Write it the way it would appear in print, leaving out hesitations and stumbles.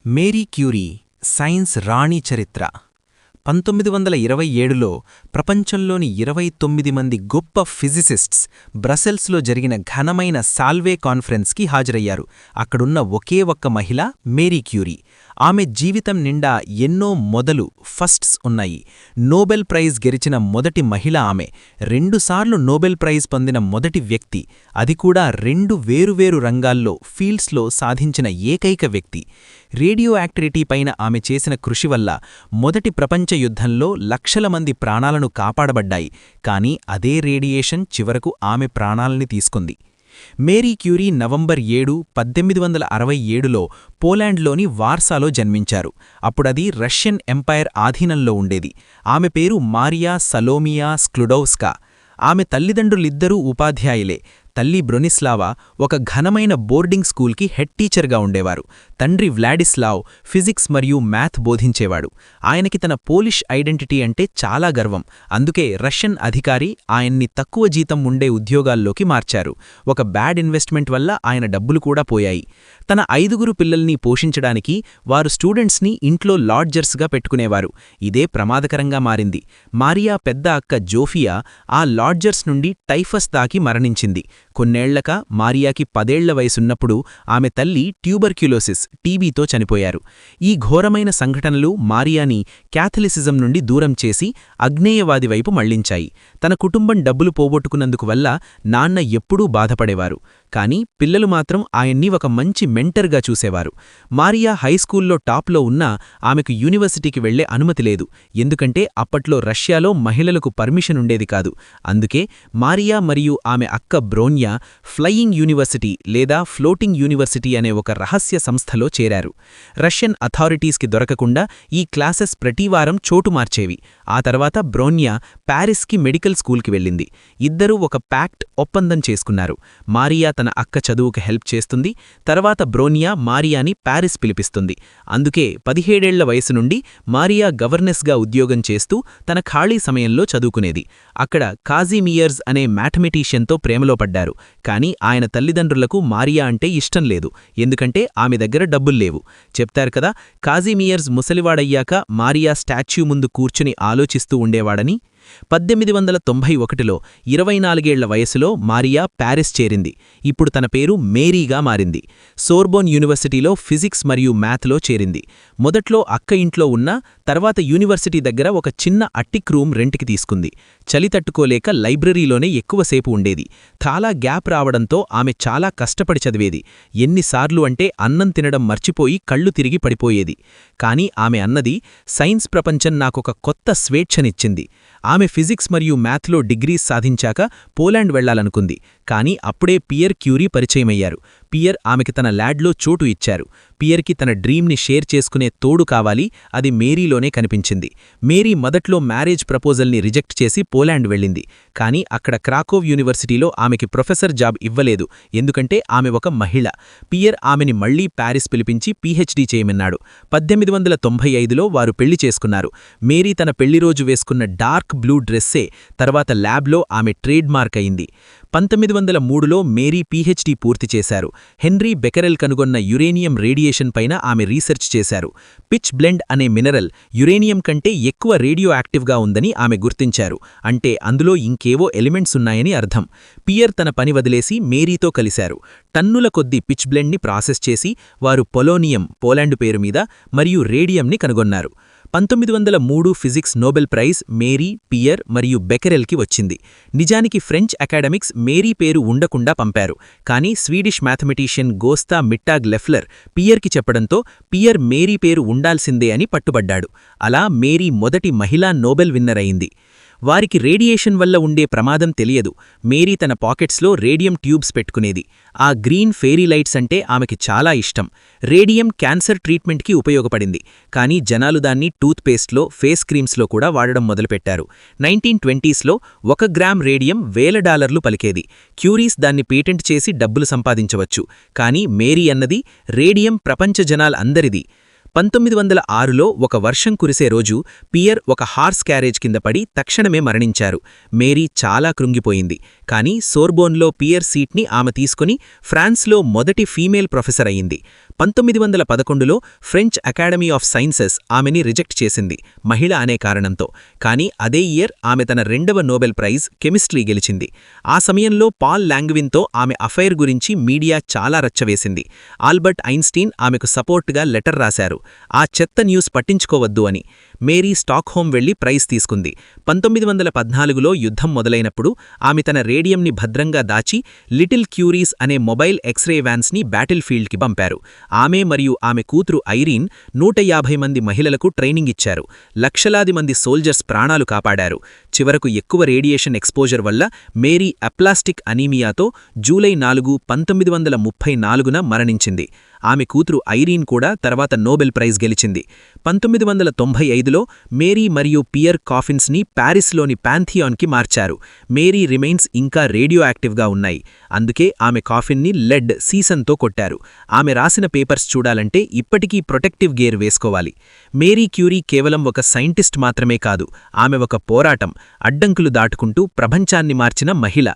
Marie Curie science రాణి చరిత్ర 1927లో ప్రపంచంలోని 29 మంది గొప్ప ఫిజిసిస్ట్స్ బ్రసెల్స్లో జరిగిన ఘనమైన సాల్వే కాన్ఫరెన్స్కి హాజరయ్యారు. అక్కడున్న ఒకే ఒక్క మహిళ మేరీ క్యూరీ. ఆమె జీవితం నిండా ఎన్నో ఫస్ట్స్ ఉన్నాయి. నోబెల్ ప్రైజ్ గెలిచిన మొదటి మహిళ ఆమె. 2 సార్లు నోబెల్ ప్రైజ్ పొందిన మొదటి వ్యక్తి, అది కూడా 2 వేరువేరు రంగాల్లో ఫీల్డ్స్లో సాధించిన ఏకైక వ్యక్తి. రేడియో యాక్టివిటీ పైన ఆమె చేసిన కృషి వల్ల మొదటి ప్రపంచ యుద్ధంలో లక్షల మంది ప్రాణాలను కాపాడబడ్డాయి. కానీ అదే రేడియేషన్ చివరకు ఆమె ప్రాణాలని తీసుకుంది. మేరీ క్యూరీ నవంబర్ 7, 1867లో పోలాండ్లోని వార్సాలో జన్మించారు. అప్పుడది రష్యన్ ఎంపైర్ ఆధీనంలో ఉండేది. ఆమె పేరు మారియా సలోమియా స్క్లుడౌస్కా. ఆమె తల్లిదండ్రులిద్దరూ ఉపాధ్యాయులే. తల్లి బ్రొనిస్లావా ఒక ఘనమైన బోర్డింగ్ స్కూల్కి హెడ్ టీచర్గా ఉండేవారు. తండ్రి వ్లాడిస్లావ్ ఫిజిక్స్ మరియు మ్యాథ్ బోధించేవాడు. ఆయనకి తన పోలిష్ ఐడెంటిటీ అంటే చాలా గర్వం. అందుకే రష్యన్ అధికారి ఆయన్ని తక్కువ జీతం ఉండే ఉద్యోగాల్లోకి మార్చారు. ఒక బ్యాడ్ ఇన్వెస్ట్మెంట్ వల్ల ఆయన డబ్బులు కూడా పోయాయి. తన 5 పిల్లల్ని పోషించడానికి వారు స్టూడెంట్స్ని ఇంట్లో లాడ్జర్స్గా పెట్టుకునేవారు. ఇదే ప్రమాదకరంగా మారింది. మారియా పెద్ద అక్క జోఫియా ఆ లాడ్జర్స్ నుండి టైఫస్ దాకి మరణించింది. కొన్నేళ్లక మారియాకి 10 ఏళ్ల వయసున్నప్పుడు ఆమె తల్లి ట్యూబర్క్యులోసిస్ టీబీతో చనిపోయారు. ఈ ఘోరమైన సంఘటనలు మారియాని క్యాథలిసిజం నుండి దూరం చేసి అగ్నేయవాది వైపు మళ్లించాయి. తన కుటుంబం డబ్బులు పోగొట్టుకున్నందుకు వల్ల నాన్న ఎప్పుడూ బాధపడేవారు. కానీ పిల్లలు మాత్రం ఆయన్ని ఒక మంచి మెంటర్గా చూసేవారు. మారియా హైస్కూల్లో టాప్లో ఉన్నా ఆమెకు యూనివర్సిటీకి వెళ్లే అనుమతి లేదు. ఎందుకంటే అప్పట్లో రష్యాలో మహిళలకు పర్మిషన్ ఉండేది కాదు. అందుకే మారియా మరియు ఆమె అక్క బ్రోన్యా ఫ్లయింగ్ యూనివర్సిటీ లేదా ఫ్లోటింగ్ యూనివర్సిటీ అనే ఒక రహస్య సంస్థలో చేరారు. రష్యన్ అథారిటీస్కి దొరకకుండా ఈ క్లాసెస్ ప్రతివారం చోటు మార్చేవి. ఆ తర్వాత బ్రోన్యా ప్యారిస్కి మెడికల్ స్కూల్కి వెళ్ళింది. ఇద్దరూ ఒక ప్యాక్ట్ ఒప్పందం చేసుకున్నారు. మారియా తన అక్క చదువుకు హెల్ప్ చేస్తుంది. తర్వాత బ్రోనియా మారియాని ప్యారిస్ పిలిపిస్తుంది. అందుకే 17 ఏళ్ల వయసు నుండి మారియా గవర్నెస్గా ఉద్యోగం చేస్తూ తన ఖాళీ సమయంలో చదువుకునేది. అక్కడ కాజీమియర్స్ అనే మ్యాథమెటీషియన్తో ప్రేమలో పడ్డారు. కానీ ఆయన తల్లిదండ్రులకు మారియా అంటే ఇష్టం లేదు. ఎందుకంటే ఆమె దగ్గర డబ్బుల్లేవు. చెప్తారు కదా, కాజీమియర్స్ ముసలివాడయ్యాక మారియా స్టాచ్యూ ముందు కూర్చుని ఆలోచిస్తూ ఉండేవాడని. 1891లో 24 ఏళ్ల వయసులో మారియా ప్యారిస్ చేరింది. ఇప్పుడు తన పేరు మేరీగా మారింది. సోర్బోన్ యూనివర్సిటీలో ఫిజిక్స్ మరియు మ్యాథ్లో చేరింది. మొదట్లో అక్క ఇంట్లో ఉన్న తర్వాత యూనివర్సిటీ దగ్గర ఒక చిన్న అట్టిక్ రూమ్ రెంట్కి తీసుకుంది. చలి తట్టుకోలేక లైబ్రరీలోనే ఎక్కువసేపు ఉండేది. చాలా గ్యాప్ రావడంతో ఆమె చాలా కష్టపడి చదివేది. ఎన్నిసార్లు అంటే అన్నం తినడం మర్చిపోయి కళ్ళు తిరిగి పడిపోయేది. కానీ ఆమె అన్నది, సైన్స్ ప్రపంచం నాకొక కొత్త స్వేచ్ఛనిచ్చింది. ఆమె ఫిజిక్స్ మరియు మ్యాథ్లో డిగ్రీస్ సాధించాక పోలాండ్ వెళ్లాలనుకుంది. కానీ అప్పుడే పియర్ క్యూరీ పరిచయమయ్యారు. పియర్ ఆమెకి తన ల్యాడ్లో చోటు ఇచ్చారు. పియర్కి తన డ్రీమ్ని షేర్ చేసుకునే తోడు కావాలి. అది మేరీలోనే కనిపించింది. మేరీ మొదట్లో మ్యారేజ్ ప్రపోజల్ని రిజెక్ట్ చేసి పోలాండ్ వెళ్ళింది. కానీ అక్కడ క్రాకోవ్ యూనివర్సిటీలో ఆమెకి ప్రొఫెసర్ జాబ్ ఇవ్వలేదు. ఎందుకంటే ఆమె ఒక మహిళ. పియర్ ఆమెని మళ్లీ ప్యారిస్ పిలిపించి పీహెచ్డీ చేయమన్నాడు. 1895లో వారు పెళ్లి చేసుకున్నారు. మేరీ తన పెళ్లిరోజు వేసుకున్న డార్క్ బ్లూ డ్రెస్సే తర్వాత ల్యాబ్లో ఆమె ట్రేడ్ మార్క్ అయింది. 1903లో మేరీ పీహెచ్డీ పూర్తి చేశారు. హెన్రీ బెకెరెల్ కనుగొన్న యురేనియం రేడియేషన్ పైన ఆమె రీసెర్చ్ చేశారు. పిచ్ బ్లెండ్ అనే మినరల్ యురేనియం కంటే ఎక్కువ రేడియో యాక్టివ్గా ఉందని ఆమె గుర్తించారు. అంటే అందులో ఇంకేవో ఎలిమెంట్స్ ఉన్నాయని అర్థం. పియర్ తన పని వదిలేసి మేరీతో కలిశారు. టన్నుల కొద్దీ పిచ్ బ్లెండ్ని ప్రాసెస్ చేసి వారు పొలోనియం పోలాండ్ పేరు మీద మరియు రేడియంని కనుగొన్నారు. 1903 physics Nobel prize Marie, Pierre మరియు బెకెరెల్కి వచ్చింది. నిజానికి ఫ్రెంచ్ అకాడమిక్స్ మేరీ పేరు ఉండకుండా పంపారు. కానీ స్వీడిష్ మ్యాథమెటీషియన్ గోస్తా మిట్టాగ్ లెఫ్లర్ పియర్కి చెప్పడంతో పియర్ మేరీ పేరు ఉండాల్సిందే అని పట్టుబడ్డాడు. అలా మేరీ మొదటి మహిళా నోబెల్ విన్నర్ అయింది. వారికి రేడియేషన్ వల్ల ఉండే ప్రమాదం తెలియదు. మేరీ తన పాకెట్స్లో రేడియం ట్యూబ్స్ పెట్టుకునేది. ఆ గ్రీన్ ఫెయిరీ లైట్స్ అంటే ఆమెకి చాలా ఇష్టం. రేడియం క్యాన్సర్ ట్రీట్మెంట్కి ఉపయోగపడింది. కానీ జనాలు దాన్ని టూత్ పేస్ట్లో, ఫేస్ క్రీమ్స్లో కూడా వాడడం మొదలుపెట్టారు. 1920స్లో 1 గ్రామ్ రేడియం $1000 పలికేది. క్యూరీస్ దాన్ని పేటెంట్ చేసి డబ్బులు సంపాదించవచ్చు. కానీ మేరీ అన్నది, రేడియం ప్రపంచ జనాలందరిది. 1906లో ఒక వర్షం కురిసే రోజు పియర్ ఒక హార్స్ క్యారేజ్ కింద పడి తక్షణమే మరణించారు. మేరీ చాలా కృంగిపోయింది. కానీ సోర్బోన్లో పియర్ సీట్ని ఆమె తీసుకుని ఫ్రాన్స్లో మొదటి ఫీమేల్ ప్రొఫెసర్ అయింది. 1911లో ఫ్రెంచ్ అకాడమీ ఆఫ్ సైన్సెస్ ఆమెని రిజెక్ట్ చేసింది మహిళ అనే కారణంతో. కానీ అదే ఇయర్ ఆమె తన 2వ నోబెల్ ప్రైజ్ కెమిస్ట్రీ గెలిచింది. ఆ సమయంలో పాల్ లాంగ్విన్తో ఆమె అఫైర్ గురించి మీడియా చాలా రచ్చవేసింది. ఆల్బర్ట్ ఐన్స్టీన్ ఆమెకు సపోర్ట్గా లెటర్ రాశారు, ఆ చెత్త న్యూస్ పట్టించుకోవద్దు అని. మేరీ స్టాక్హోమ్ వెళ్లి ప్రైజ్ తీసుకుంది. 1914లో యుద్ధం మొదలైనప్పుడు ఆమె తన రేడియంని భద్రంగా దాచి లిటిల్ క్యూరీస్ అనే మొబైల్ ఎక్స్రే వ్యాన్స్ని బ్యాటిల్ ఫీల్డ్కి పంపారు. ఆమె మరియు ఆమె కూతురు ఐరీన్ 150 మంది మహిళలకు ట్రైనింగ్ ఇచ్చారు. లక్షలాది మంది సోల్జర్స్ ప్రాణాలు కాపాడారు. చివరకు ఎక్కువ రేడియేషన్ ఎక్స్పోజర్ వల్ల మేరీ అప్లాస్టిక్ అనీమియాతో జూలై 4, 1934న మరణించింది. ఆమె కూతురు ఐరీన్ కూడా తర్వాత నోబెల్ ప్రైజ్ గెలిచింది. 1995లో మేరీ మరియు పియర్ కాఫిన్స్ని ప్యారిస్లోని పాంథియాన్కి మార్చారు. మేరీ రిమైన్స్ ఇంకా రేడియో యాక్టివ్గా ఉన్నాయి. అందుకే ఆమె కాఫిన్ని లెడ్ సీసన్తో కొట్టారు. ఆమె రాసిన పేపర్స్ చూడాలంటే ఇప్పటికీ ప్రొటెక్టివ్ గేర్ వేసుకోవాలి. మేరీ క్యూరీ కేవలం ఒక సైంటిస్ట్ మాత్రమే కాదు, ఆమె ఒక పోరాటం, అడ్డంకులు దాటుకుంటూ ప్రపంచాన్ని మార్చిన మహిళ.